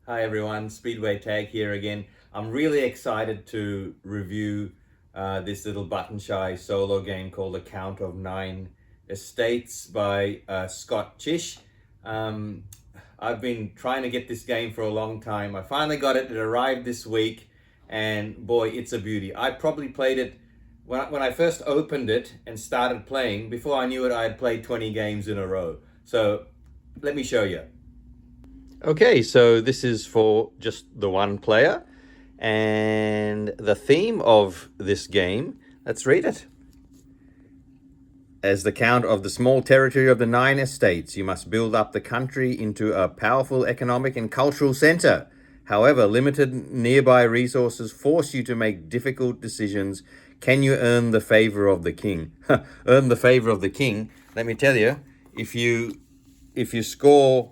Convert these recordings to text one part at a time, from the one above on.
Hi everyone, Speedway Tag here again. I'm really excited to review this little button shy solo game called A Count of Nine Estates by Scott Czysz. Um, I've been trying to get this game for a long time. I finally got it. It arrived this week, and boy, it's a beauty. I probably played it when I first opened it and started playing. Before I knew it, I had played 20 games in a row. So let me show you. Okay, so this is for just the one player. And the theme of this game, let's read it. As the count of the small territory of the 9 estates, you must build up the country into a powerful economic and cultural center. However, limited nearby resources force you to make difficult decisions. Can you earn the favor of the king? Earn the favor of the king. Let me tell you, if you score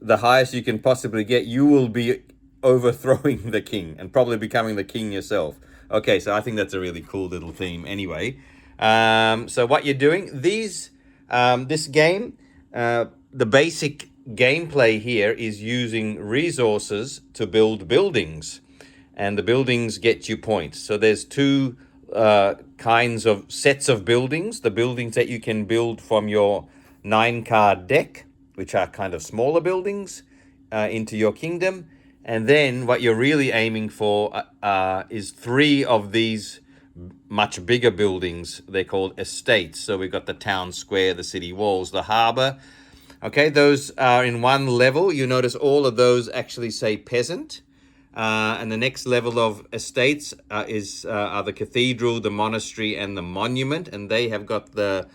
the highest you can possibly get, you will be overthrowing the king and probably becoming the king yourself. Okay, so I think that's a really cool little theme anyway. So what you're doing, this game, the basic gameplay here is using resources to build buildings, and the buildings get you points. So there's two kinds of sets of buildings: the buildings that you can build from your 9-card deck, which are kind of smaller buildings into your kingdom. And then what you're really aiming for is 3 of these much bigger buildings. They're called estates. So we've got the town square, the city walls, the harbor. Okay, those are in one level. You notice all of those actually say peasant. And the next level of estates are the cathedral, the monastery, and the monument. And they have got the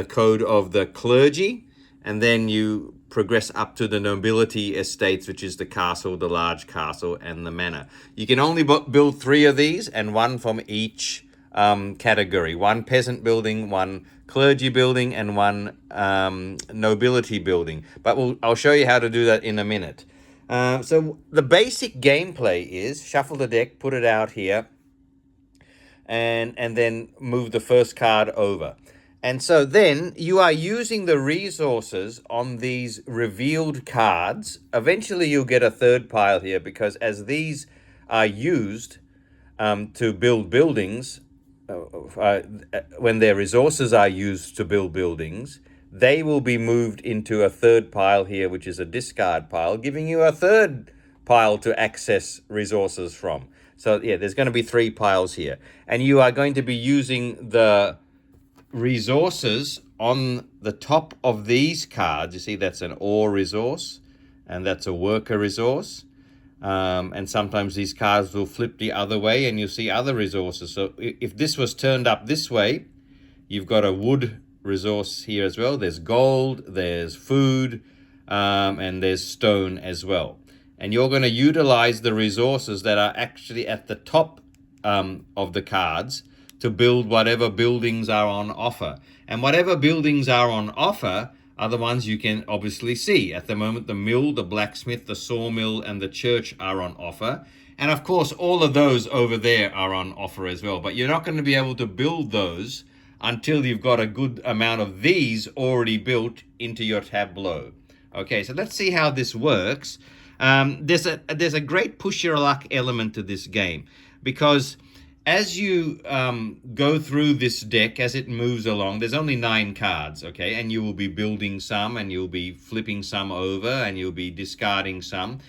code of the clergy. And then you progress up to the nobility estates, which is the castle, the large castle, and the manor. You can only build 3 of these, and 1 from each category. 1 peasant building, 1 clergy building, and 1 nobility building. But I'll show you how to do that in a minute. So the basic gameplay is shuffle the deck, put it out here, and then move the first card over. And so then you are using the resources on these revealed cards. Eventually you'll get a third pile here, because as these are used to build buildings, when their resources are used to build buildings, they will be moved into a third pile here, which is a discard pile, giving you a third pile to access resources from. So yeah, there's going to be 3 piles here. And you are going to be using the resources on the top of these cards. You see, that's an ore resource, and that's a worker resource. And sometimes these cards will flip the other way, and you'll see other resources. So if this was turned up this way, you've got a wood resource here as well. There's gold, there's food, and there's stone as well. And you're going to utilize the resources that are actually at the top of the cards to build whatever buildings are on offer. And whatever buildings are on offer are the ones you can obviously see. At the moment, the mill, the blacksmith, the sawmill, and the church are on offer. And of course, all of those over there are on offer as well. But you're not going to be able to build those until you've got a good amount of these already built into your tableau. Okay, so let's see how this works. There's a great push your luck element to this game, because as you go through this deck, as it moves along, there's only 9 cards, okay? And you will be building some, and you'll be flipping some over, and you'll be discarding some.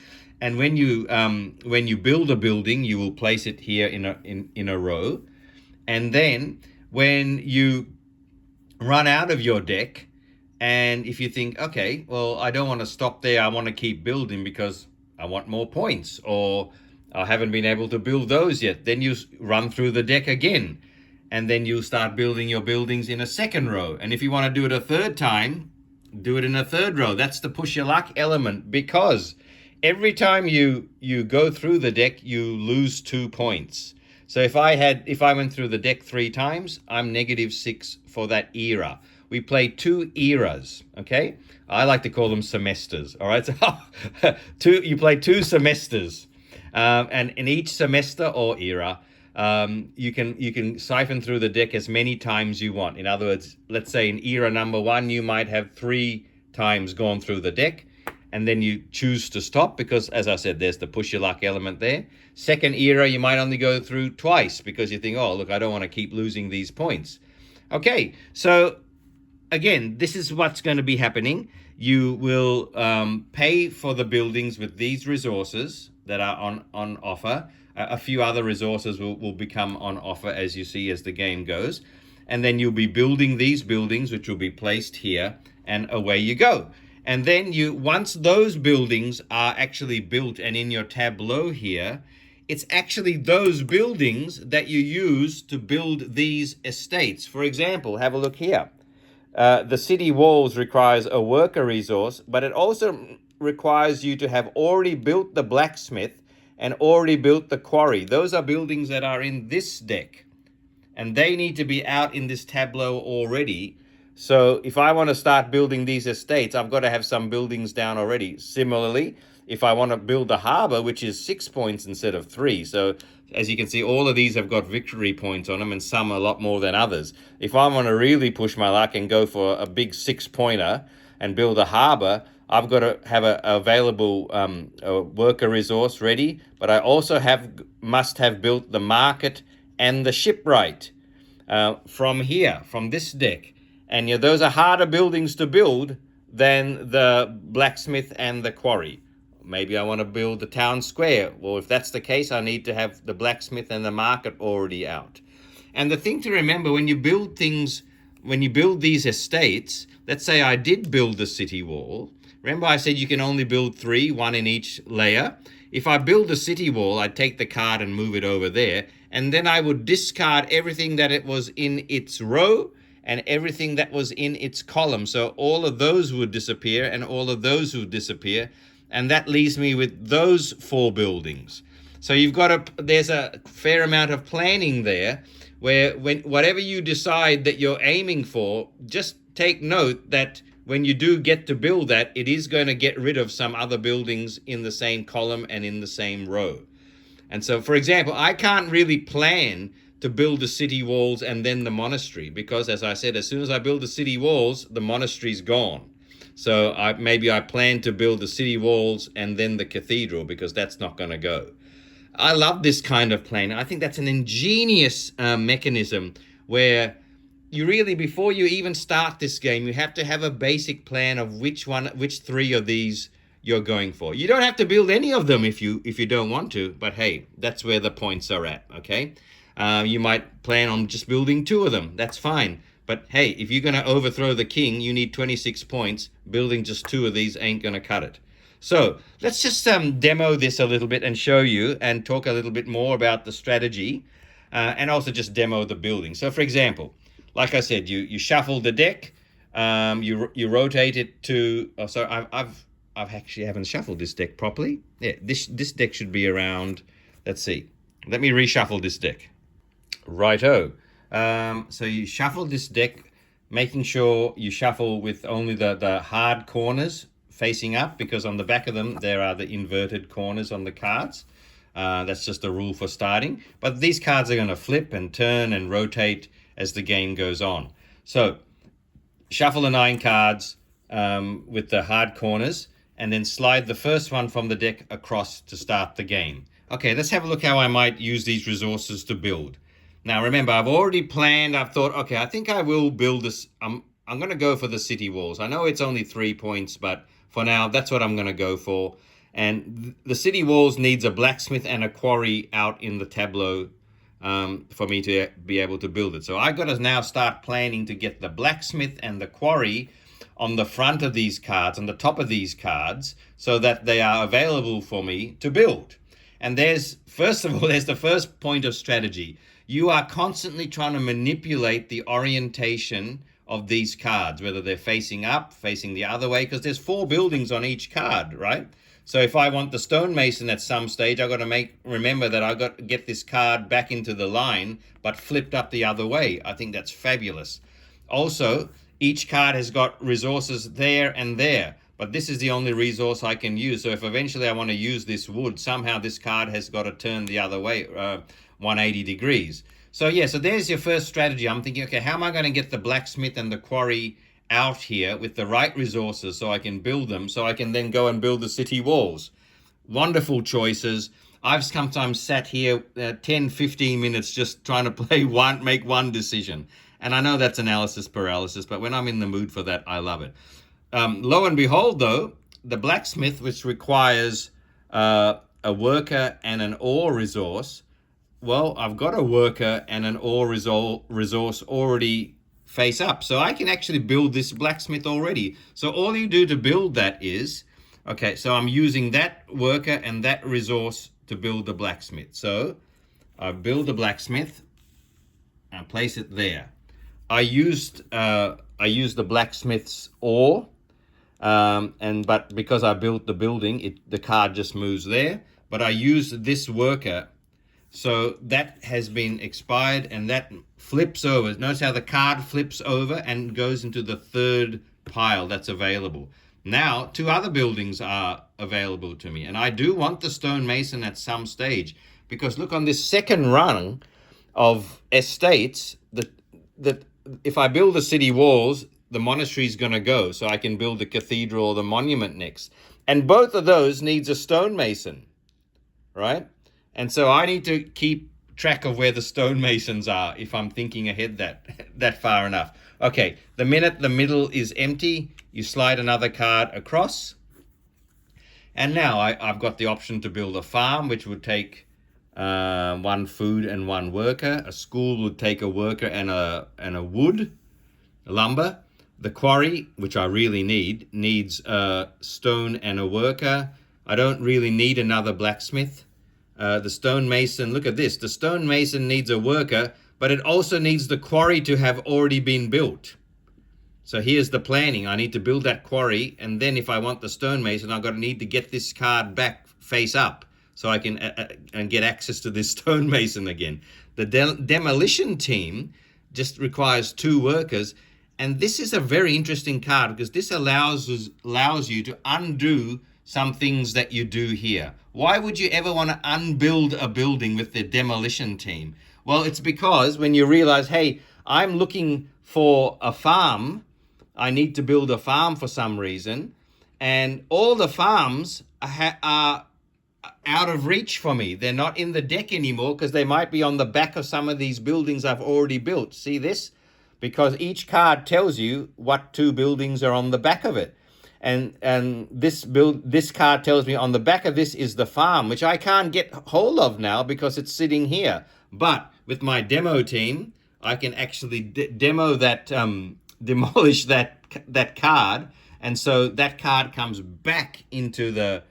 And when you build a building, you will place it here in a row. And then when you run out of your deck, and if you think, okay, well, I don't want to stop there, I want to keep building because I want more points, or I haven't been able to build those yet, then you run through the deck again, and then you start building your buildings in a second row. And if you want to do it a third time, do it in a third row. That's the push your luck element, because every time you go through the deck, you lose 2 points. So if I went through the deck 3 times, I'm -6 for that era. We play 2 eras, okay? I like to call them semesters, all right? So you play 2 semesters. And in each semester or era, you can siphon through the deck as many times you want. In other words, let's say in era number 1, you might have 3 times gone through the deck. and then you choose to stop because, as I said, there's the push your luck element there. Second era, you might only go through twice because you think, oh, look, I don't want to keep losing these points. Okay, so again, this is what's going to be happening. You will pay for the buildings with these resources that are on offer. A few other resources will become on offer as you see as the game goes. And then you'll be building these buildings, which will be placed here, and away you go. And then once those buildings are actually built and in your tableau here, it's actually those buildings that you use to build these estates. For example, have a look here. The city walls requires a worker resource, but it also requires you to have already built the blacksmith and already built the quarry. Those are buildings that are in this deck, and they need to be out in this tableau already. So if I want to start building these estates, I've got to have some buildings down already. Similarly, if I want to build a harbor, which is 6 points instead of 3. So as you can see, all of these have got victory points on them, and some a lot more than others. If I want to really push my luck and go for a big 6-pointer and build a harbor, I've got to have a available a worker resource ready, but I also must have built the market and the shipwright from here, from this deck. And those are harder buildings to build than the blacksmith and the quarry. Maybe I want to build the town square. Well, if that's the case, I need to have the blacksmith and the market already out. And the thing to remember when you build things, when you build these estates, let's say I did build the city wall. Remember I said you can only build 3, 1 in each layer. If I build a city wall, I'd take the card and move it over there. And then I would discard everything that it was in its row and everything that was in its column. So all of those would disappear and all of those would disappear. And that leaves me with those 4 buildings. So there's a fair amount of planning there where whatever you decide that you're aiming for, just take note that when you do get to build that, it is going to get rid of some other buildings in the same column and in the same row. And so, for example, I can't really plan to build the city walls and then the monastery because, as I said, as soon as I build the city walls, the monastery's gone. So maybe I plan to build the city walls and then the cathedral because that's not going to go. I love this kind of planning. I think that's an ingenious mechanism where you really, before you even start this game, you have to have a basic plan of which 3 of these you're going for. You don't have to build any of them if you don't want to, but hey, that's where the points are at, okay? You might plan on just building 2 of them. That's fine. But hey, if you're going to overthrow the king, you need 26 points. Building just 2 of these ain't going to cut it. So let's just demo this a little bit and show you and talk a little bit more about the strategy and also just demo the building. So for example, like I said, you shuffle the deck, you rotate it to. Oh, so I've actually haven't shuffled this deck properly. Yeah, this deck should be around. Let's see. Let me reshuffle this deck. Righto. So you shuffle this deck, making sure you shuffle with only the hard corners facing up, because on the back of them there are the inverted corners on the cards. That's just a rule for starting. But these cards are going to flip and turn and rotate as the game goes on. So shuffle the 9 cards with the hard corners and then slide the first one from the deck across to start the game. Okay, let's have a look how I might use these resources to build. Now remember, I've already planned, I've thought, okay, I think I will build this. I'm going to go for the city walls. I know it's only 3 points, but for now, that's what I'm going to go for. And the city walls needs a blacksmith and a quarry out in the tableau for me to be able to build it. So I've got to now start planning to get the blacksmith and the quarry on the front of these cards, on the top of these cards, so that they are available for me to build. And first of all, there's the first point of strategy. You are constantly trying to manipulate the orientation of these cards, whether they're facing up, facing the other way, because there's 4 buildings on each card, right? So if I want the stonemason at some stage, I've got to remember that I've got to get this card back into the line, but flipped up the other way. I think that's fabulous. Also, each card has got resources there and there, but this is the only resource I can use. So if eventually I want to use this wood, somehow this card has got to turn the other way, 180 degrees. So yeah, so there's your first strategy. I'm thinking, okay, how am I going to get the blacksmith and the quarry out here with the right resources so I can build them, so I can then go and build the city walls. Wonderful choices. I've sometimes sat here 10, 15 minutes just trying to make one decision. And I know that's analysis paralysis, but when I'm in the mood for that, I love it. Lo and behold, though, the blacksmith, which requires a worker and an ore resource, well, I've got a worker and an ore resource already face up. So I can actually build this blacksmith already. So all you do to build that is, okay, so I'm using that worker and that resource to build the blacksmith. So I build the blacksmith and place it there. I used the blacksmith's ore, but because I built the building, the card just moves there. But I used this worker, so that has been expired, and that flips over. Notice how the card flips over and goes into the third pile that's available. Now, 2 other buildings are available to me, and I do want the stonemason at some stage, because look, on this second rung of estates, that if I build the city walls, the monastery is going to go, so I can build the cathedral or the monument next. And both of those needs a stonemason, right? And so I need to keep track of where the stonemasons are if I'm thinking ahead that far enough. Okay, the minute the middle is empty, you slide another card across. And now I've got the option to build a farm, which would take 1 food and 1 worker. A school would take a worker and a wood, lumber. The quarry, which I really needs a stone and a worker. I don't really need another blacksmith. The stonemason, look at this. The stonemason needs a worker, but it also needs the quarry to have already been built. So here's the planning. I need to build that quarry, and then if I want the stonemason, I've got to need to get this card back face up so I can and get access to this stonemason again. The demolition team just requires 2 workers, and this is a very interesting card because this allows you to undo some things that you do here. Why would you ever want to unbuild a building with the demolition team? Well, it's because when you realize, hey, I'm looking for a farm, I need to build a farm for some reason, and all the farms are out of reach for me. They're not in the deck anymore because they might be on the back of some of these buildings I've already built. See this? Because each card tells you what 2 buildings are on the back of it. And this card tells me on the back of this is the farm, which I can't get hold of now because it's sitting here. But with my demo team, I can actually demo that, demolish that card, and so that card comes back into the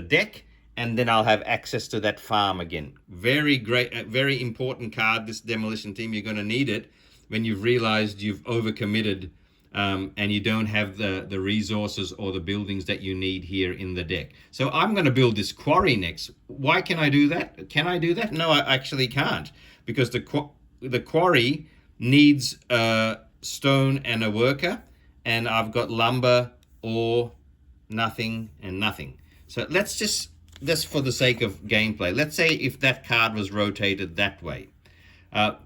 deck, and then I'll have access to that farm again. Very great, very important card, this demolition team. You're going to need it when you've realized you've overcommitted and you don't have the resources or the buildings that you need here in the deck. So I'm going to build this quarry next. Why can I do that? Can I do that? No, I actually can't, because the quarry needs a stone and a worker, and I've got lumber, ore, nothing, and nothing. So let's just for the sake of gameplay, let's say if that card was rotated that way,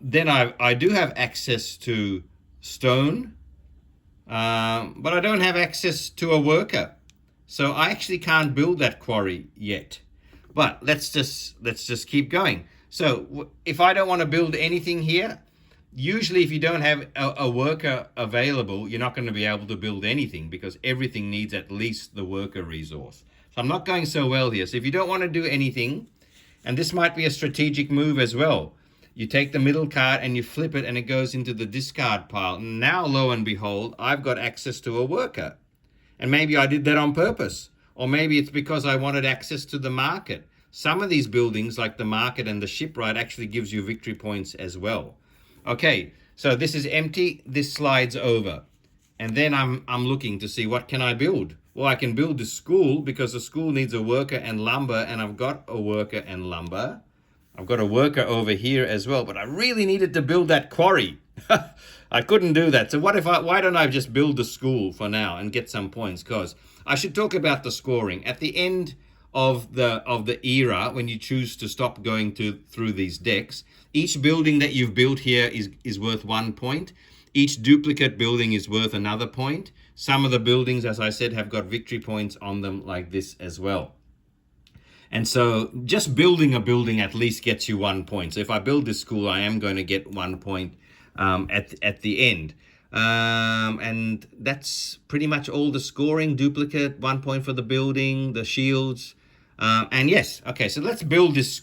then I do have access to stone, but I don't have access to a worker. So I actually can't build that quarry yet. But let's just keep going. So if I don't want to build anything here, usually if you don't have a worker available, you're not going to be able to build anything because everything needs at least the worker resource. So I'm not going so well here. So if you don't want to do anything, and this might be a strategic move as well, you take the middle card and you flip it and it goes into the discard pile. Now, lo and behold, I've got access to a worker. And maybe I did that on purpose. Or maybe it's because I wanted access to the market. Some of these buildings, like the market and the shipwright, actually gives you victory points as well. Okay, so this is empty. This slides over. And then I'm looking to see, what can I build? Well, I can build the school because the school needs a worker and lumber, and I've got a worker and lumber. I've got a worker over here as well, but I really needed to build that quarry. I couldn't do that. So why don't I just build the school for now and get some points? Because I should talk about the scoring. At the end of the era, when you choose to stop going through these decks, each building that you've built here is worth 1 point. Each duplicate building is worth another point. Some of the buildings, as I said, have got victory points on them like this as well. And so just building a building at least gets you 1 point. So if I build this school, I am going to get 1 point at the end. And that's pretty much all the scoring. Duplicate, 1 point for the building, the shields. And yes, okay, so let's build this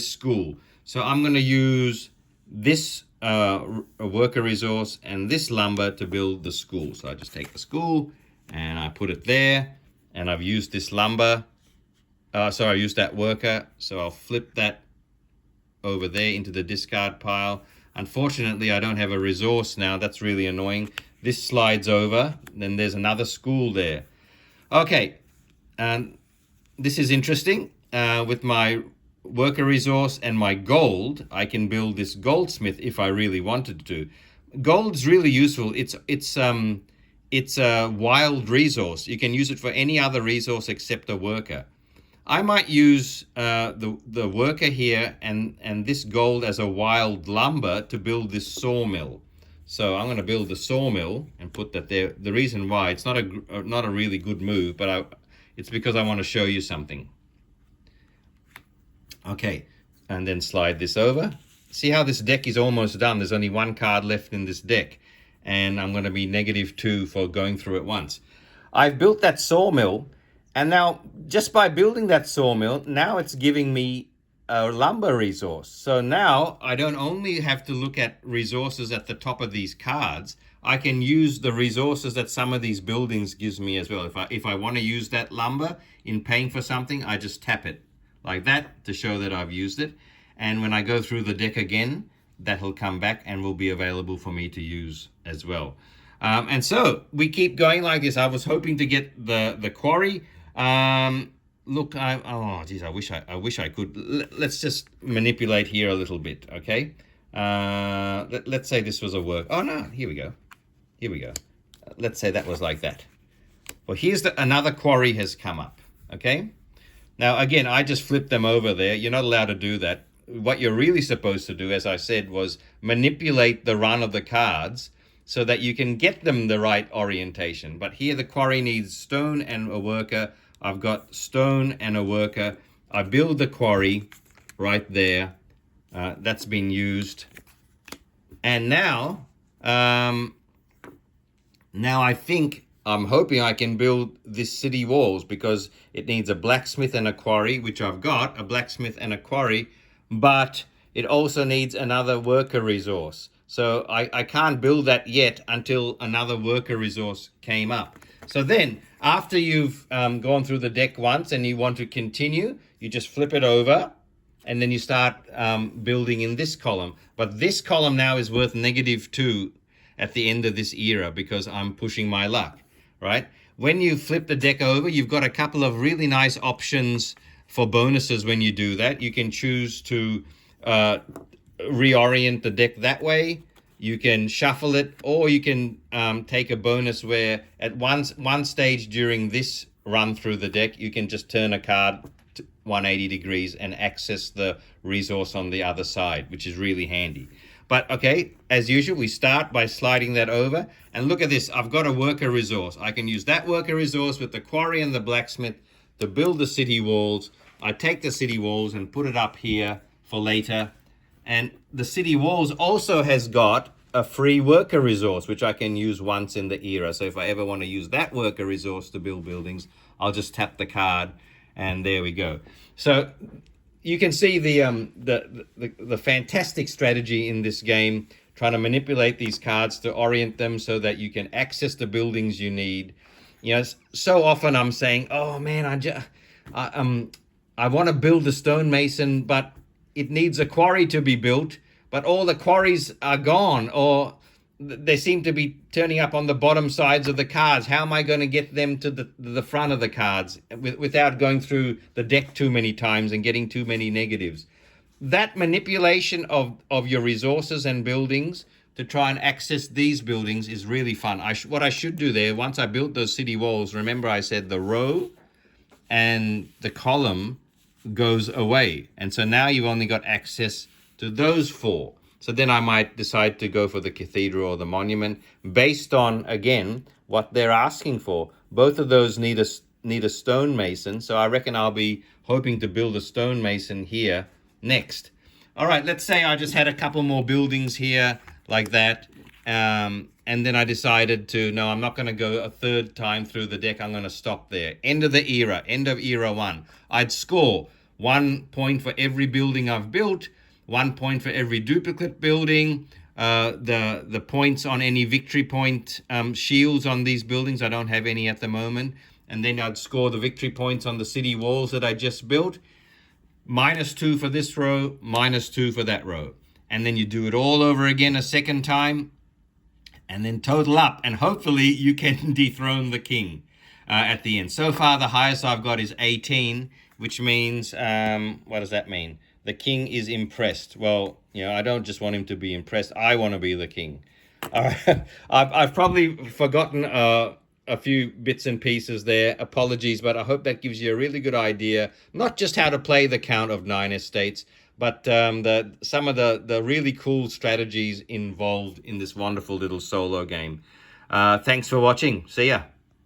school. So I'm going to use this worker resource and this lumber to build the school. So I just take the school and I put it there, and I've used this lumber. I used that worker, so I'll flip that over there into the discard pile. Unfortunately, I don't have a resource now. That's really annoying. This slides over, then there's another school there. Okay, and this is interesting. With my worker resource and my gold, I can build this goldsmith if I really wanted to. Gold's really useful. It's a wild resource. You can use it for any other resource except a worker. I might use the worker here and this gold as a wild lumber to build this sawmill. So I'm going to build the sawmill and put that there. The reason why, it's not a really good move, but it's because I want to show you something. Okay, and then slide this over. See how this deck is almost done. There's only 1 card left in this deck, and I'm going to be -2 for going through it once. I've built that sawmill. And now, just by building that sawmill, now it's giving me a lumber resource. So now I don't only have to look at resources at the top of these cards. I can use the resources that some of these buildings gives me as well. If I want to use that lumber in paying for something, I just tap it like that to show that I've used it. And when I go through the deck again, that'll come back and will be available for me to use as well. And so we keep going like this. I was hoping to get the quarry. Look, I wish I could. Let's just manipulate here a little bit, okay? Let's say this was a work. Oh no, here we go. Let's say that was like that. Well, here's another quarry has come up, okay? Now, again, I just flipped them over there. You're not allowed to do that. What you're really supposed to do, as I said, was manipulate the run of the cards so that you can get them the right orientation. But here the quarry needs stone and a worker. I've got stone and a worker. I build the quarry right there. That's been used. And now I'm hoping I can build this city walls, because it needs a blacksmith and a quarry, which I've got, a blacksmith and a quarry, but it also needs another worker resource. So I can't build that yet until another worker resource came up. So then, after you've gone through the deck once and you want to continue, you just flip it over, and then you start building in this column. But this column now is worth -2 at the end of this era, because I'm pushing my luck, right? When you flip the deck over, you've got a couple of really nice options for bonuses when you do that. You can choose to reorient the deck that way. You can shuffle it, or you can take a bonus where at one stage during this run through the deck, you can just turn a card to 180 degrees and access the resource on the other side, which is really handy. But okay, as usual, we start by sliding that over. And look at this, I've got a worker resource. I can use that worker resource with the quarry and the blacksmith to build the city walls. I take the city walls and put it up here for later. And the city walls also has got a free worker resource, which I can use once in the era. So if I ever want to use that worker resource to build buildings, I'll just tap the card, and there we go. So you can see the fantastic strategy in this game, trying to manipulate these cards to orient them so that you can access the buildings you need. You know, so often I'm saying, oh man, I want to build a stonemason, but it needs a quarry to be built, but all the quarries are gone, or they seem to be turning up on the bottom sides of the cards. How am I going to get them to the front of the cards without going through the deck too many times and getting too many negatives? That manipulation of your resources and buildings to try and access these buildings is really fun. What I should do there, once I built those city walls, remember I said the row and the column goes away. And so now you've only got access to those 4. So then I might decide to go for the cathedral or the monument based on, again, what they're asking for. Both of those need a stonemason, so I reckon I'll be hoping to build a stonemason here next. All right, let's say I just had a couple more buildings here like that, and then I decided to, no, I'm not going to go a third time through the deck. I'm going to stop there. End of the era, end of era 1. I'd score 1 point for every building I've built, 1 point for every duplicate building, the points on any victory point shields on these buildings. I don't have any at the moment. And then I'd score the victory points on the city walls that I just built. -2 for this row, -2 for that row. And then you do it all over again a second time, and then total up. And hopefully you can dethrone the king at the end. So far, the highest I've got is 18, which means, what does that mean? The king is impressed. Well, I don't just want him to be impressed. I want to be the king. All right. I've probably forgotten a few bits and pieces there. Apologies, but I hope that gives you a really good idea, not just how to play the Count of 9 Estates, but some of the really cool strategies involved in this wonderful little solo game. Thanks for watching. See ya.